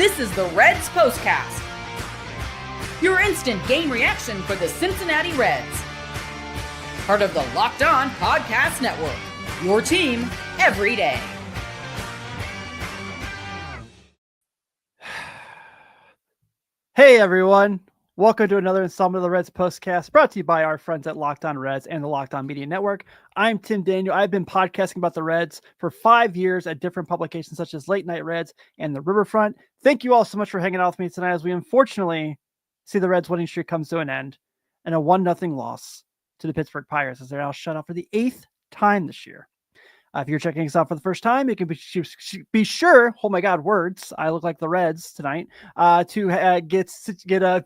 This is the Reds Postcast, your instant game reaction for the Cincinnati Reds. Part of the Locked On Podcast Network, your team every day. Hey everyone, welcome to another installment of the Reds Postcast, brought to you by our friends at Locked On Reds and the Locked On Media Network. I'm Tim Daniel. I've been podcasting about the Reds for 5 years at different publications such as Late Night Reds and the Riverfront. Thank you all so much for hanging out with me tonight as we unfortunately see the Reds winning streak comes to an end and a 1-0 loss to the Pittsburgh Pirates as they're now shut out for the 8th time this year. If you're checking us out for the first time, you can be sure, oh my God, words, I look like the Reds tonight, to get a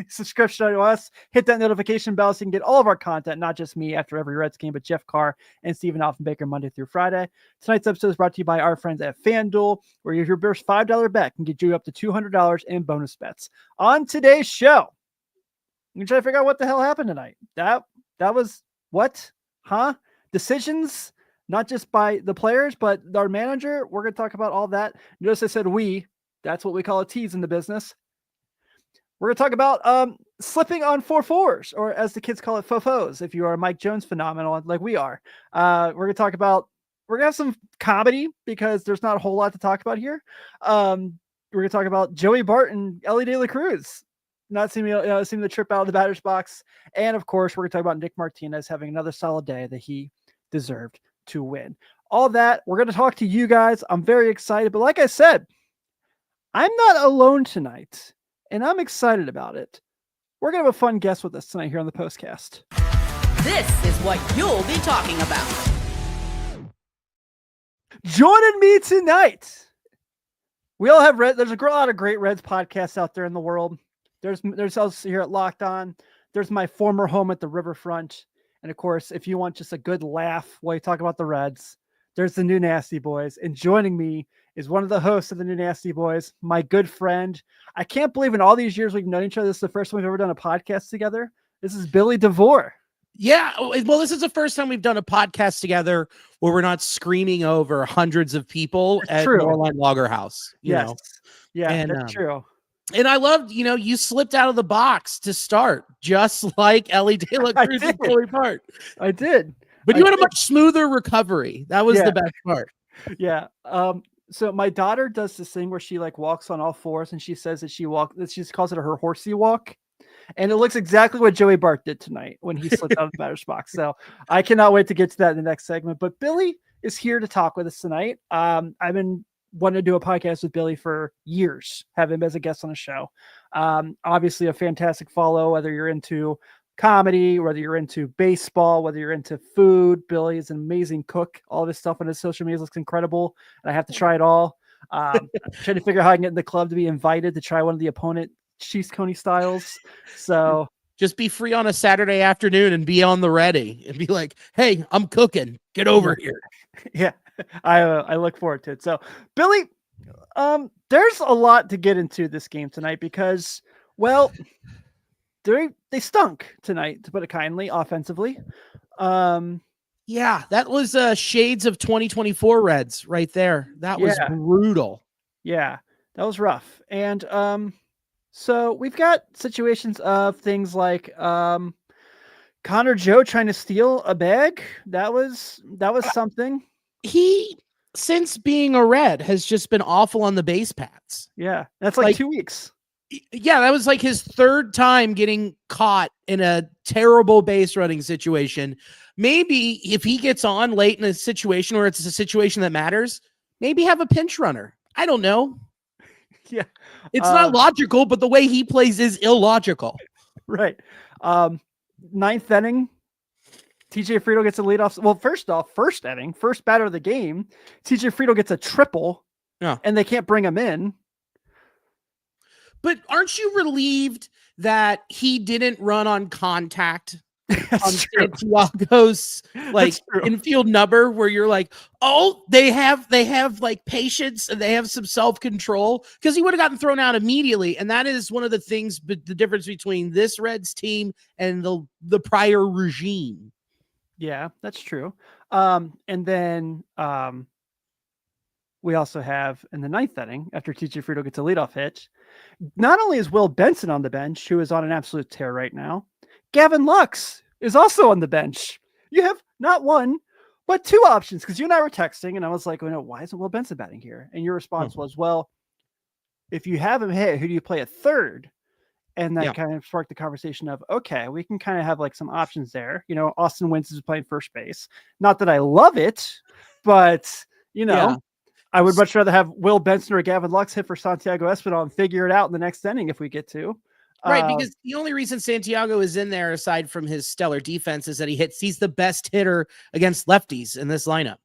subscription to us, hit that notification bell so you can get all of our content, not just me after every Reds game, but Jeff Carr and Stephen Offenbaker Monday through Friday. Tonight's episode is brought to you by our friends at FanDuel, where your first $5 bet can get you up to $200 in bonus bets. On today's show, I'm trying to figure out what the hell happened tonight. That was what? Decisions, not just by the players, but our manager. We're going to talk about all that. Notice I said we. That's what we call a tease in the business. We're going to talk about slipping on 4-4s, or as the kids call it, fofos, if you are a Mike Jones phenomenal like we are. We're going to talk about, we're going to have some comedy because there's not a whole lot to talk about here. We're going to talk about Joey Bart and Ellie De La Cruz not seeming to trip out of the batter's box. And of course, we're going to talk about Nick Martinez having another solid day that he deserved to win. All that, we're going to talk to you guys. I'm very excited, but like I said, I'm not alone tonight, and I'm excited about it. We're going to have a fun guest with us tonight here on the Postcast. This is what you'll be talking about. Joining me tonight, we all have there's a lot of great Reds podcasts out there in the world. There's us here at Locked On. There's my former home at the Riverfront. And of course, if you want just a good laugh while you talk about the Reds, there's the New Nasty Boys. And joining me is one of the hosts of the New Nasty Boys, my good friend. I can't believe in all these years we've known each other, this is the first time we've ever done a podcast together. This is Billy DeVore. Yeah, well, this is the first time we've done a podcast together where we're not screaming over hundreds of people at Norline Logger House. You know? Yeah, and, that's true. And I loved, you slipped out of the box to start, just like Ellie De La Cruz and Joey Bart. I did. But you had a much smoother recovery. That was the best part. Yeah. So my daughter does this thing where she walks on all fours, and she says that she calls it her horsey walk. And it looks exactly what Joey Bart did tonight when he slipped out of the batter's box. So I cannot wait to get to that in the next segment. But Billy is here to talk with us tonight. I've been wanted to do a podcast with Billy for years, have him as a guest on the show. Obviously a fantastic follow, whether you're into comedy, whether you're into baseball, whether you're into food. Billy is an amazing cook. All of his stuff on his social media looks incredible, and I have to try it all. I'm trying to figure out how I can get in the club to be invited to try one of the opponent cheese coney styles. So just be free on a Saturday afternoon and be on the ready and be like, hey, I'm cooking. Get over here. Yeah. I look forward to it. So, Billy, there's a lot to get into this game tonight because, well, they stunk tonight, to put it kindly, offensively. Yeah, that was shades of 2024 Reds right there. That was brutal. Yeah, that was rough. And so we've got situations of things like Connor Joe trying to steal a bag. That was something. He, since being a Red, has just been awful on the base paths. Yeah, that's like 2 weeks. Yeah, that was like his third time getting caught in a terrible base running situation. Maybe if he gets on late in a situation where it's a situation that matters, maybe have a pinch runner. I don't know. Yeah, it's not logical, but the way he plays is illogical. Right. Ninth inning, TJ Friedl gets a leadoff. Well, first off, first inning, first batter of the game, TJ Friedl gets a triple, and they can't bring him in. But aren't you relieved that he didn't run on contact on Santiago's infield number, where you're like, oh, they have like patience and they have some self-control, because he would have gotten thrown out immediately. And that is one of the things, but the difference between this Reds team and the prior regime. Yeah, that's true. And then we also have in the 9th inning, after TJ Friedl gets a leadoff hit, not only is Will Benson on the bench, who is on an absolute tear right now, Gavin Lux is also on the bench. You have not one, but two options, because you and I were texting, and I was like, oh, no, why isn't Will Benson batting here? And your response was, well, if you have him hit, who do you play at third? And that kind of sparked the conversation of, okay, we can kind of have like some options there. Austin Wentz is playing first base. Not that I love it, but, I would much rather have Will Benson or Gavin Lux hit for Santiago Espinal and figure it out in the next inning if we get to. Right, because the only reason Santiago is in there, aside from his stellar defense, is that he's the best hitter against lefties in this lineup.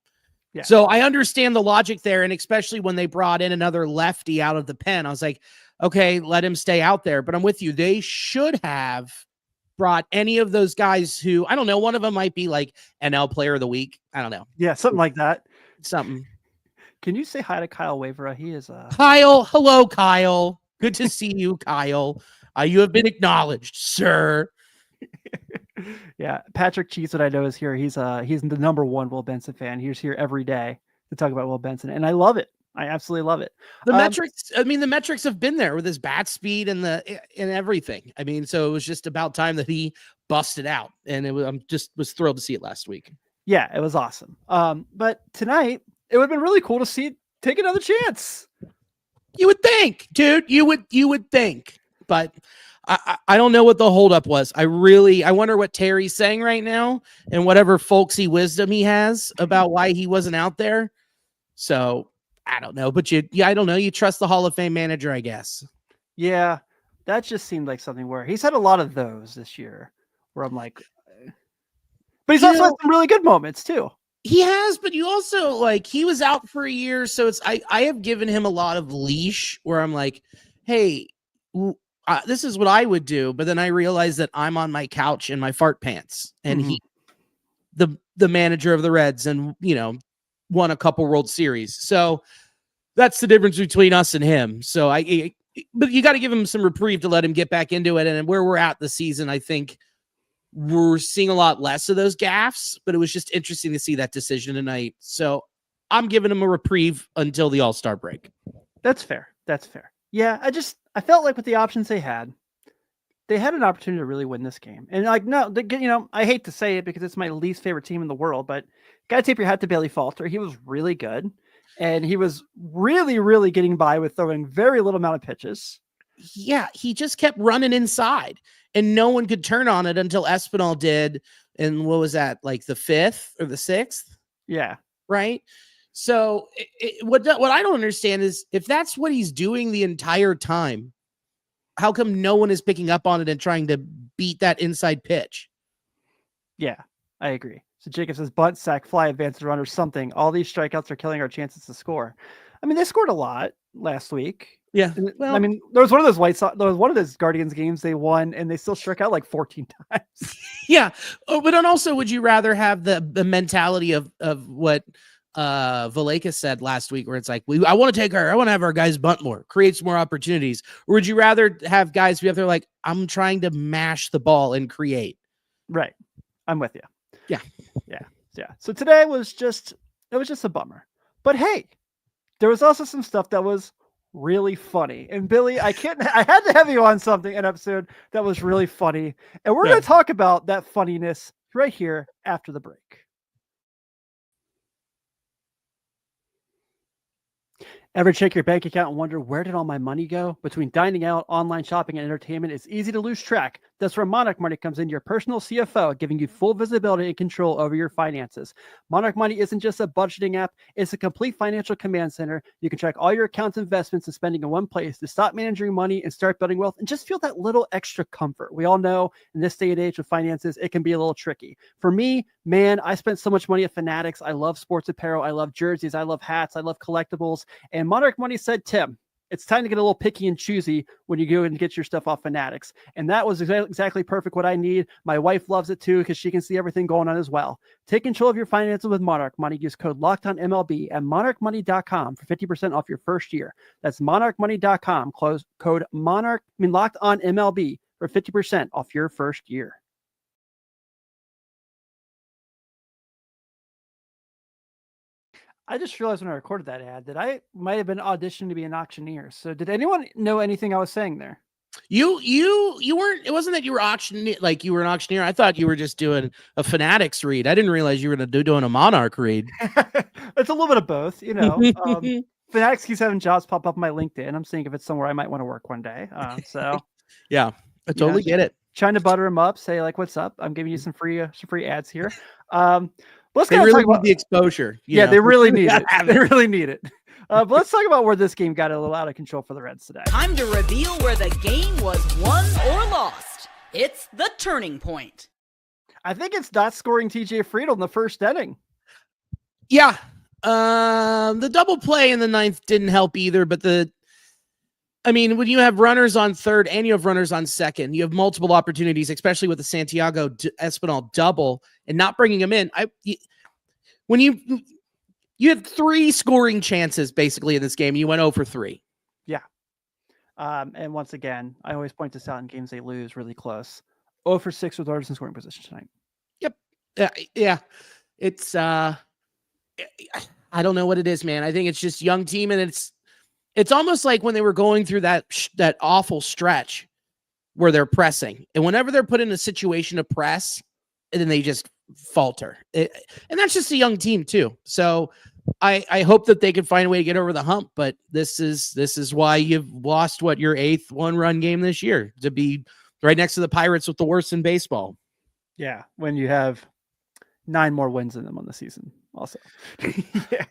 Yeah. So I understand the logic there, and especially when they brought in another lefty out of the pen, I was like, okay, let him stay out there. But I'm with you. They should have brought any of those guys who, I don't know, one of them might be like NL Player of the Week. I don't know. Yeah, something like that. Something. Can you say hi to Kyle Wavera? He is Kyle. Hello, Kyle. Good to see you, Kyle. You have been acknowledged, sir. Yeah, Patrick Cheesewood, I know, is here. He's the number one Will Benson fan. He's here every day to talk about Will Benson, and I love it. I absolutely love it. The metrics, the metrics have been there with his bat speed and everything. I mean, so it was just about time that he busted out, and was thrilled to see it last week. Yeah, it was awesome. But tonight it would have been really cool to see take another chance. You would think, dude. You would think, but I don't know what the holdup was. I wonder what Terry's saying right now and whatever folksy wisdom he has about why he wasn't out there. So I don't know, but I don't know. You trust the Hall of Fame manager, I guess. Yeah, that just seemed like something where he's had a lot of those this year where I'm like, but he's also had some really good moments too. He has, but you also he was out for a year. So I have given him a lot of leash where I'm like, hey, this is what I would do. But then I realized that I'm on my couch in my fart pants, and he, the manager of the Reds, and won a couple World Series. So that's the difference between us and him. So but you got to give him some reprieve to let him get back into it. And where we're at the season, I think we're seeing a lot less of those gaffes, but it was just interesting to see that decision tonight. So I'm giving him a reprieve until the All-Star break. That's fair. That's fair. Yeah. I felt like with the options they had an opportunity to really win this game. And I hate to say it because it's my least favorite team in the world, but gotta tip your hat to Bailey Falter. He was really good, and he was really, really getting by with throwing very little amount of pitches. Yeah, he just kept running inside, and no one could turn on it until Espinal did. And what was that, like the 5th or the 6th? Yeah. Right. So what I don't understand is if that's what he's doing the entire time, how come no one is picking up on it and trying to beat that inside pitch? Yeah, I agree. So Jacob says bunt, sack, fly, advance, run, or something. All these strikeouts are killing our chances to score. I mean, they scored a lot last week. Yeah. Well, I mean, there was one of those Guardians games they won, and they still struck out like 14 times. Yeah. Oh, but then also, would you rather have the mentality of what Valeka said last week, where it's like, I want to have our guys bunt more, creates more opportunities? Or would you rather have guys be up there like, I'm trying to mash the ball and create? Right. I'm with you. Yeah. So today was just a bummer. But hey, there was also some stuff that was really funny. And Billy, I had to have you on something, an episode that was really funny. And we're going to talk about that funniness right here after the break. Ever check your bank account and wonder, where did all my money go? Between dining out, online shopping, and entertainment, it's easy to lose track. That's where Monarch Money comes in, your personal CFO, giving you full visibility and control over your finances. Monarch Money isn't just a budgeting app, it's a complete financial command center. You can track all your accounts, investments, and spending in one place to stop managing money and start building wealth and just feel that little extra comfort. We all know in this day and age with finances, it can be a little tricky. For me, man, I spent so much money at Fanatics. I love sports apparel. I love jerseys. I love hats. I love collectibles. And Monarch Money said, Tim, it's time to get a little picky and choosy when you go and get your stuff off Fanatics. And that was exactly perfect what I need. My wife loves it too because she can see everything going on as well. Take control of your finances with Monarch Money. Use code LOCKEDONMLB at monarchmoney.com for 50% off your first year. That's monarchmoney.com. Code LOCKEDONMLB for 50% off your first year. I just realized when I recorded that ad that I might have been auditioning to be an auctioneer. So did anyone know anything I was saying there? You weren't. It wasn't that you were like you were an auctioneer. I thought you were just doing a Fanatics read. I didn't realize you were going to doing a Monarch read. It's a little bit of both, you know. Fanatics keeps having jobs pop up on my LinkedIn. I'm seeing if it's somewhere I might want to work one day. So yeah, I totally get it. Trying to butter them up, say like, "What's up? I'm giving you some free ads here." Let's they really need the exposure. Yeah, they really need it. They really need it. But let's talk about where this game got a little out of control for the Reds today. Time to reveal where the game was won or lost. It's the turning point. I think it's not scoring TJ Friedel in the first inning. Yeah. The double play in the ninth didn't help either, but when you have runners on third and you have runners on second, you have multiple opportunities, especially with the Santiago Espinal double and not bringing him in. When you had 3 scoring chances basically in this game, and you went 0 for 3. Yeah. And once again, I always point this out in games they lose really close. 0 for 6 with runners in scoring position tonight. Yep. Yeah. It's I don't know what it is, man. I think it's just young team, and it's almost like when they were going through that awful stretch where they're pressing, and whenever they're put in a situation to press, and then they just falter. And that's just a young team too. So I hope that they can find a way to get over the hump, but this is why you've lost your 8th 1-run game this year, to be right next to the Pirates with the worst in baseball. Yeah, when you have 9 more wins in them on the season also. Yeah.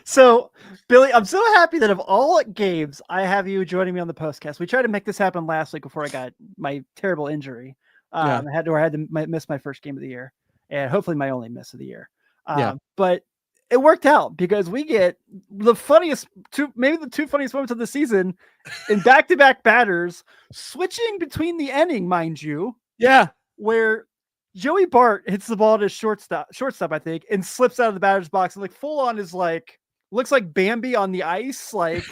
So, Billy, I'm so happy that of all games, I have you joining me on the postcast. We tried to make this happen last week before I got my terrible injury. I had to miss my first game of the year, and hopefully my only miss of the year. But it worked out because we get the funniest maybe the 2 funniest moments of the season in back-to-back batters, switching between the inning, mind you. Yeah, where Joey Bart hits the ball to shortstop, I think, and slips out of the batter's box, and like full on is like looks like Bambi on the ice, like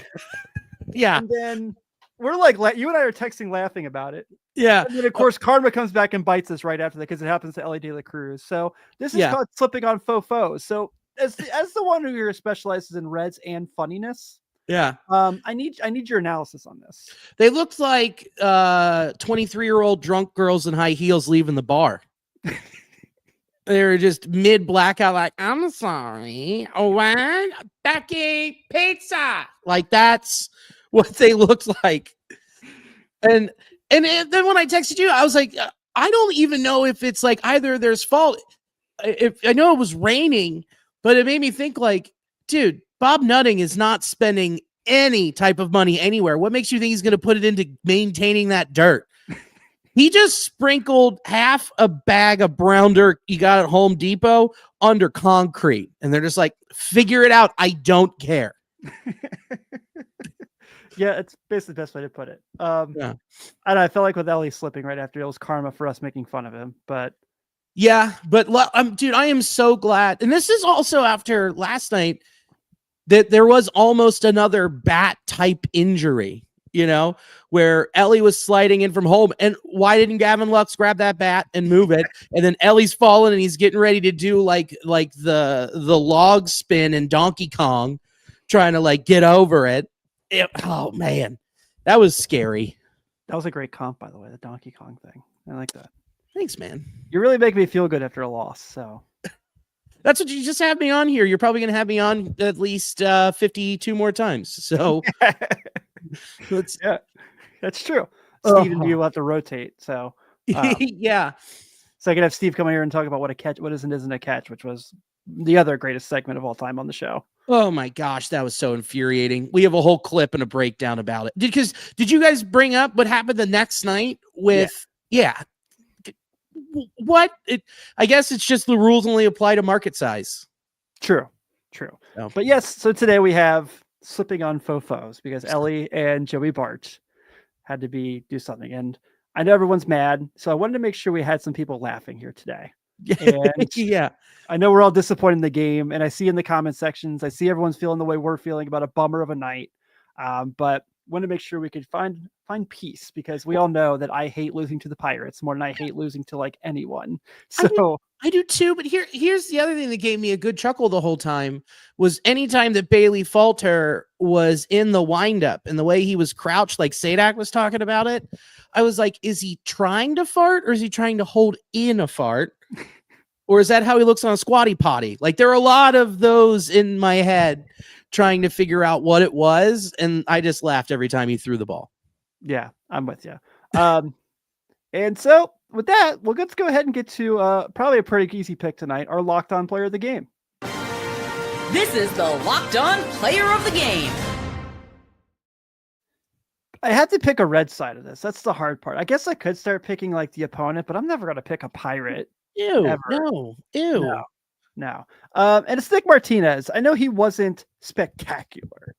yeah. And then we're like, you and I are texting, laughing about it. Yeah. And then of course Karma comes back and bites us right after that because it happens to Ellie De La Cruz. So this is called slipping on faux faux. So as the one who here specializes in Reds and funniness, I need your analysis on this. They looked like 23-year-old drunk girls in high heels leaving the bar. They were just mid blackout, like, I'm sorry, what? Becky, pizza. Like, that's what they looked like. And then when I texted you, I was like, I don't even know if it's like either there's fault. If I know it was raining, but it made me think like, dude, Bob Nutting is not spending any type of money anywhere. What makes you think he's going to put it into maintaining that dirt? He just sprinkled half a bag of brown dirt he got at Home Depot under concrete. And they're just like, figure it out. I don't care. Yeah, it's basically the best way to put it. And I felt like with Ellie slipping right after, it was karma for us making fun of him. But yeah, but dude, I am so glad. And this is also after last night that there was almost another bat type injury, where Ellie was sliding in from home. And why didn't Gavin Lux grab that bat and move it? And then Ellie's falling and he's getting ready to do like the log spin in Donkey Kong, trying to like get over it. Oh man, that was scary. That was a great comp, by the way, the Donkey Kong thing. I like that. Thanks, man. You really make me feel good after a loss. So that's what you just have me on here. You're probably going to have me on at least 52 more times. So that's true. Steve and you will have to rotate. So yeah. So I could have Steve come in here and talk about what isn't a catch, which was the other greatest segment of all time on the show. Oh my gosh, that was so infuriating. We have a whole clip and a breakdown about it. Did you guys bring up what happened the next night with what? I guess it's just the rules only apply to market size. True. Oh. But yes, so today we have slipping on faux faux because Ellie and Joey Bart had to do something. And I know everyone's mad, so I wanted to make sure we had some people laughing here today. And yeah, I know we're all disappointed in the game, and I see in the comment sections, I see everyone's feeling the way we're feeling about a bummer of a night. But want to make sure we could find peace, because we all know that I hate losing to the Pirates more than I hate losing to like anyone. So I do too, but here's the other thing that gave me a good chuckle the whole time was anytime that Bailey Falter was in the windup and the way he was crouched, like Sadak was talking about it, I was like, is he trying to fart or is he trying to hold in a fart? Or is that how he looks on a squatty potty? Like there are a lot of those in my head trying to figure out what it was. And I just laughed every time he threw the ball. Yeah, I'm with you. And so with that, well, let's go ahead and get to probably a pretty easy pick tonight, our Locked On Player of the Game. This is the Locked On Player of the Game. I had to pick a red side of this. That's the hard part. I guess I could start picking like the opponent, but I'm never going to pick a Pirate. Ew, ever. no, ew. No. And it's Nick Martinez. I know he wasn't spectacular,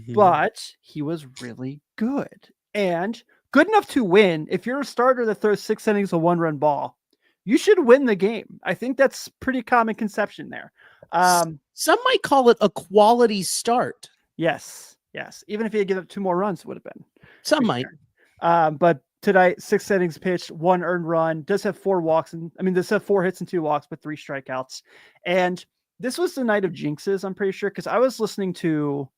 but he was really good. And good enough to win. If you're a starter that throws 6 innings of 1-run ball, you should win the game. I think that's pretty common conception there. Some might call it a quality start. Yes. Even if he had given up 2 more runs, it would have been. Some might. But tonight, 6 innings pitched, 1 earned run, does have 4 walks. Does have 4 hits and 2 walks, but 3 strikeouts. And this was the night of jinxes, I'm pretty sure, because I was listening to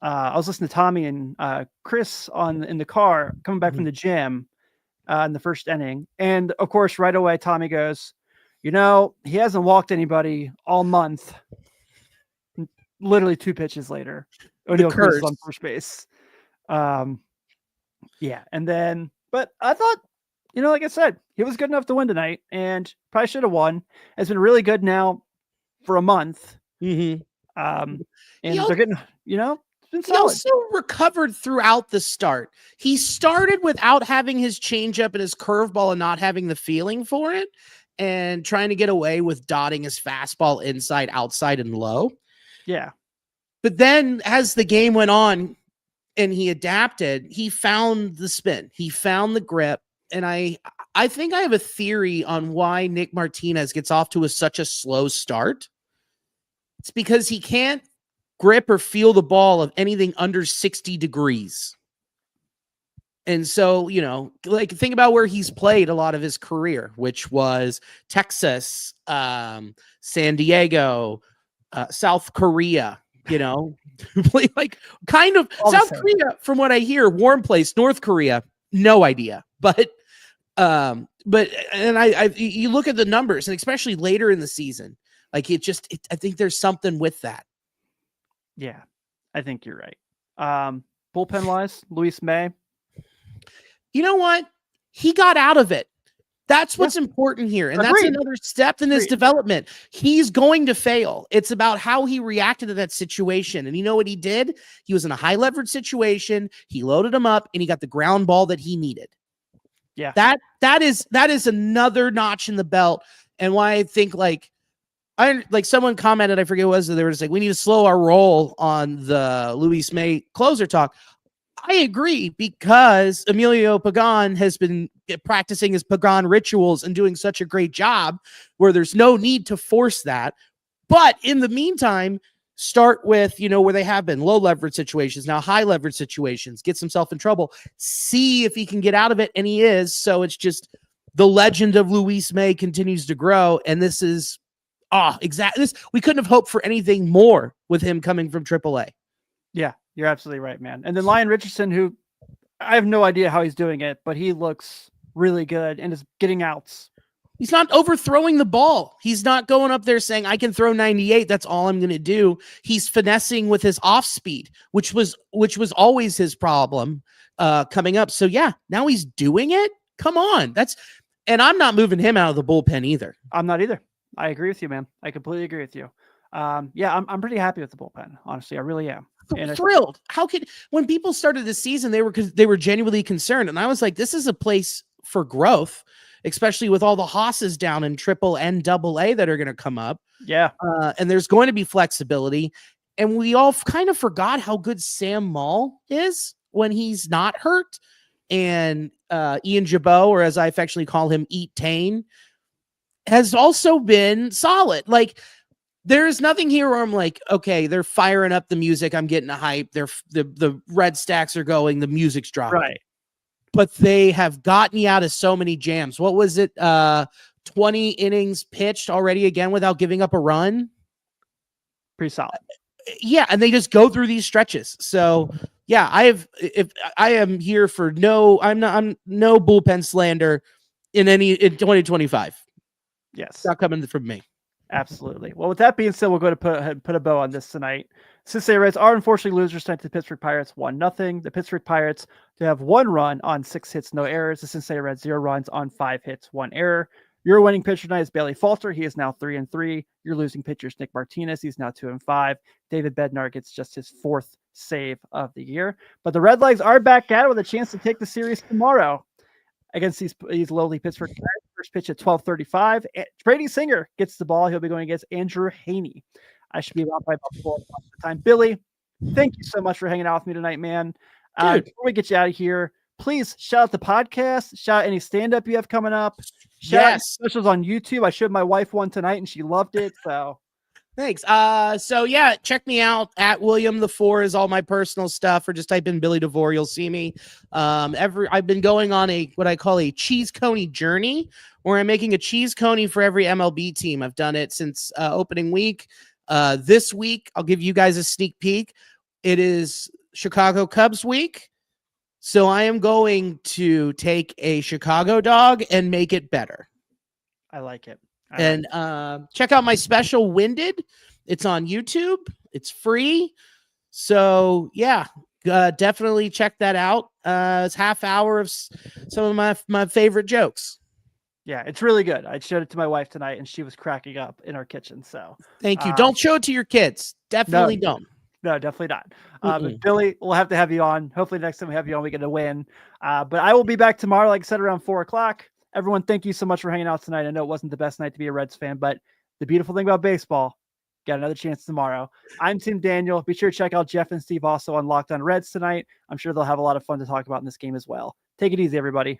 Tommy and Chris in the car coming back from the gym in the first inning. And of course, right away, Tommy goes, he hasn't walked anybody all month. Literally 2 pitches later, O'Neal Cruz on first base. Yeah. And then, but I thought, like I said, he was good enough to win tonight and probably should have won. It's been really good now for a month. And they're getting, he also recovered throughout the start. He started without having his changeup and his curveball and not having the feeling for it and trying to get away with dotting his fastball inside, outside, and low. Yeah. But then as the game went on and he adapted, he found the spin. He found the grip. And I think I have a theory on why Nick Martinez gets off to such a slow start. It's because he can't grip or feel the ball of anything under 60 degrees. And so, think about where he's played a lot of his career, which was Texas, San Diego, South Korea, like kind of all South Korea, from what I hear, warm place, North Korea, no idea. But you look at the numbers, and especially later in the season, like I think there's something with that. Yeah, I think you're right. Bullpen wise, Luis May. You know what? He got out of it. That's what's important here. And that's another step in his development. He's going to fail. It's about how he reacted to that situation. And you know what he did? He was in a high leverage situation. He loaded him up and he got the ground ball that he needed. Yeah. That is another notch in the belt. And why I think someone commented, I forget what it was, they were just like, we need to slow our roll on the Luis May closer talk. I agree, because Emilio Pagan has been practicing his Pagan rituals and doing such a great job where there's no need to force that. But in the meantime, start with, where they have been low leverage situations, now high leverage situations, gets himself in trouble, see if he can get out of it. And he is. So it's just the legend of Luis May continues to grow. And this is, exactly. We couldn't have hoped for anything more with him coming from AAA. Yeah, you're absolutely right, man. And then Lyon Richardson, who I have no idea how he's doing it, but he looks really good and is getting outs. He's not overthrowing the ball. He's not going up there saying, I can throw 98. That's all I'm going to do. He's finessing with his off speed, which was always his problem coming up. So yeah, now he's doing it. Come on. And I'm not moving him out of the bullpen either. I'm not either. I agree with you, man. I completely agree with you. I'm pretty happy with the bullpen. Honestly, I really am. And thrilled. When people started this season, they were genuinely concerned. And I was like, this is a place for growth, especially with all the hosses down in triple and double A that are going to come up. Yeah. And there's going to be flexibility. And we all kind of forgot how good Sam Maul is when he's not hurt. And Ian Jabot, or as I affectionately call him, Eat Tane, has also been solid. Like, There's nothing here where I'm like, okay, they're firing up the music. I'm getting a hype. The red stacks are going. The music's dropping. Right. But they have gotten you out of so many jams. What was it? 20 innings pitched already again without giving up a run. Pretty solid. Yeah, and they just go through these stretches. So yeah, I am here for I'm no bullpen slander in 2025. Yes. Not coming from me. Absolutely. Well, with that being said, we'll go to put a bow on this tonight. Cincinnati Reds are unfortunately losers tonight to the Pittsburgh Pirates 1-0. The Pittsburgh Pirates to have 1 run on 6 hits, no errors. The Cincinnati Reds 0 runs on 5 hits, 1 error. Your winning pitcher tonight is Bailey Falter. He is now 3-3. Your losing pitcher is Nick Martinez. He's now 2-5. David Bednar gets just his 4th save of the year. But the Redlegs are back at it with a chance to take the series tomorrow against these lowly Pittsburgh Pirates. First pitch at 12:35. Brady Singer gets the ball. He'll be going against Andrew Haney. I should be about by about 4 o'clock the time. Billy, thank you so much for hanging out with me tonight, man. Before we get you out of here, please shout out the podcast. Shout out any stand-up you have coming up. Shout out specials on YouTube. I showed my wife one tonight and she loved it. So thanks. So yeah, check me out at William the Four is all my personal stuff, or just type in Billy DeVore. You'll see me. I've been going on what I call a cheese coney journey, where I'm making a cheese coney for every MLB team. I've done it since opening week. This week, I'll give you guys a sneak peek. It is Chicago Cubs week. So I am going to take a Chicago dog and make it better. I like it. Check out my special Winded. It's on YouTube. It's free. So yeah, definitely check that out. It's half hour of some of my favorite jokes. Yeah, it's really good. I showed it to my wife tonight and she was cracking up in our kitchen. So thank you. Don't show it to your kids. Definitely don't. No, definitely not. But Billy, we'll have to have you on. Hopefully next time we have you on, we get a win. But I will be back tomorrow, like I said, around 4 o'clock. Everyone, thank you so much for hanging out tonight. I know it wasn't the best night to be a Reds fan, but the beautiful thing about baseball, got another chance tomorrow. I'm Tim Daniel. Be sure to check out Jeff and Steve also on Locked On Reds tonight. I'm sure they'll have a lot of fun to talk about in this game as well. Take it easy, everybody.